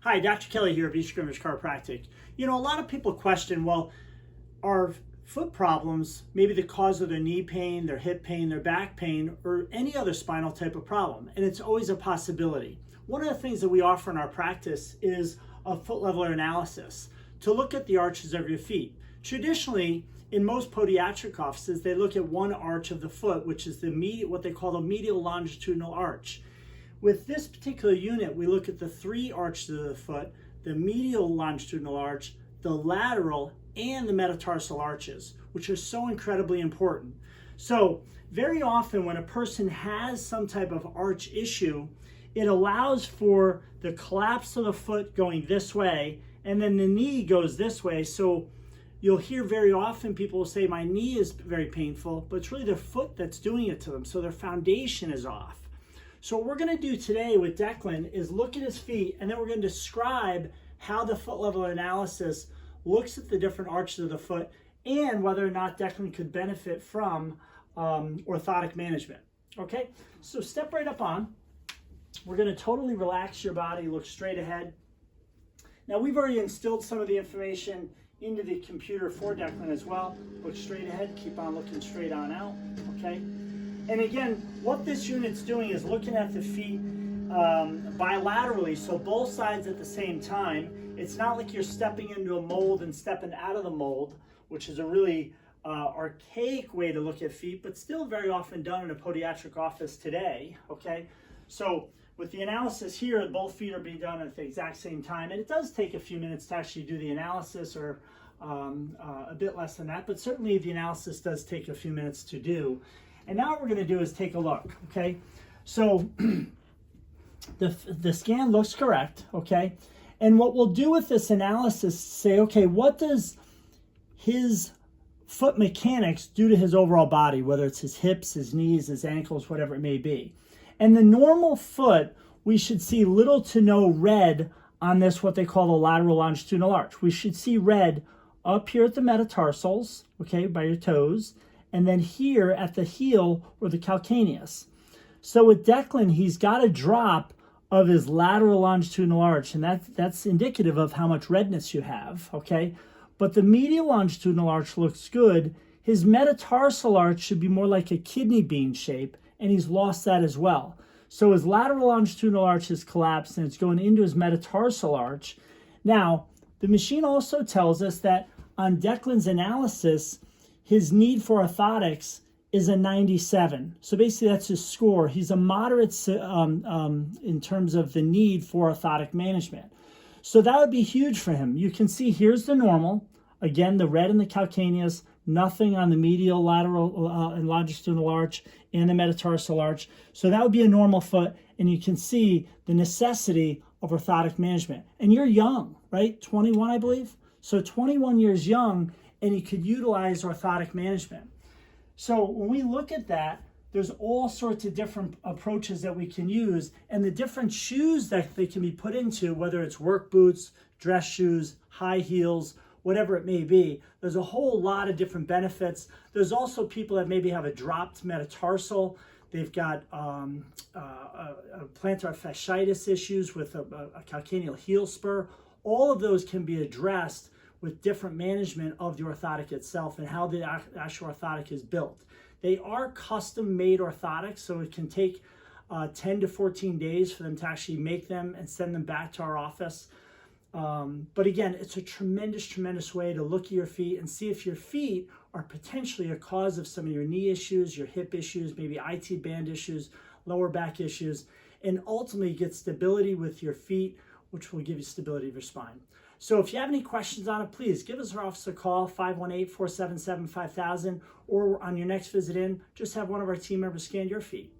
Hi, Dr. Kelly here of East Greenwich Chiropractic. You know, a lot of people question, well, are foot problems maybe the cause of their knee pain, their hip pain, their back pain, or any other spinal type of problem? And it's always a possibility. One of the things that we offer in our practice is a foot leveler analysis to look at the arches of your feet. Traditionally, in most podiatric offices, they look at one arch of the foot, which is what they call the medial longitudinal arch. With this particular unit, we look at the three arches of the foot: the medial longitudinal arch, the lateral, and the metatarsal arches, which are so incredibly important. So very often when a person has some type of arch issue, it allows for the collapse of the foot going this way, and then the knee goes this way. So you'll hear very often people will say, my knee is very painful, but it's really their foot that's doing it to them. So their foundation is off. So what we're going to do today with Declan is look at his feet, and then we're going to describe how the foot leveler analysis looks at the different arches of the foot and whether or not Declan could benefit from orthotic management. Okay, so step right up on. We're going to totally relax your body, look straight ahead. Now we've already instilled some of the information into the computer for Declan as well. Look straight ahead, keep on looking straight on out, okay? And again, what this unit's doing is looking at the feet bilaterally, so both sides at the same time. It's not like you're stepping into a mold and stepping out of the mold, which is a really archaic way to look at feet, but still very often done in a podiatric office today, okay? So with the analysis here, both feet are being done at the exact same time, and it does take a few minutes to actually do the analysis, or a bit less than that, but certainly the analysis does take a few minutes to do. And now what we're going to do is take a look, okay? So the scan looks correct, okay? And what we'll do with this analysis is say, okay, what does his foot mechanics do to his overall body, whether it's his hips, his knees, his ankles, whatever it may be. And the normal foot, we should see little to no red on this, what they call the lateral longitudinal arch. We should see red up here at the metatarsals, okay, by your toes, and then here at the heel or the calcaneus. So with Declan, he's got a drop of his lateral longitudinal arch, and that's indicative of how much redness you have, okay? But the medial longitudinal arch looks good. His metatarsal arch should be more like a kidney bean shape, and he's lost that as well. So his lateral longitudinal arch has collapsed, and it's going into his metatarsal arch. Now, the machine also tells us that on Declan's analysis, his need for orthotics is a 97. So basically that's his score. He's a moderate in terms of the need for orthotic management. So that would be huge for him. You can see here's the normal. Again, the red in the calcaneus, nothing on the medial, lateral, and longitudinal arch and the metatarsal arch. So that would be a normal foot, and you can see the necessity of orthotic management. And you're young, right? 21, I believe. So 21 years young, and you could utilize orthotic management. So when we look at that, there's all sorts of different approaches that we can use, and the different shoes that they can be put into, whether it's work boots, dress shoes, high heels, whatever it may be. There's a whole lot of different benefits. There's also people that maybe have a dropped metatarsal. They've got plantar fasciitis issues with a calcaneal heel spur. All of those can be addressed with different management of the orthotic itself and how the actual orthotic is built. They are custom-made orthotics, so it can take 10 to 14 days for them to actually make them and send them back to our office. But again, it's a tremendous, tremendous way to look at your feet and see if your feet are potentially a cause of some of your knee issues, your hip issues, maybe IT band issues, lower back issues, and ultimately get stability with your feet, which will give you stability of your spine. So if you have any questions on it, please give us our office a call, 518-477-5000, or on your next visit in, just have one of our team members scan your feet.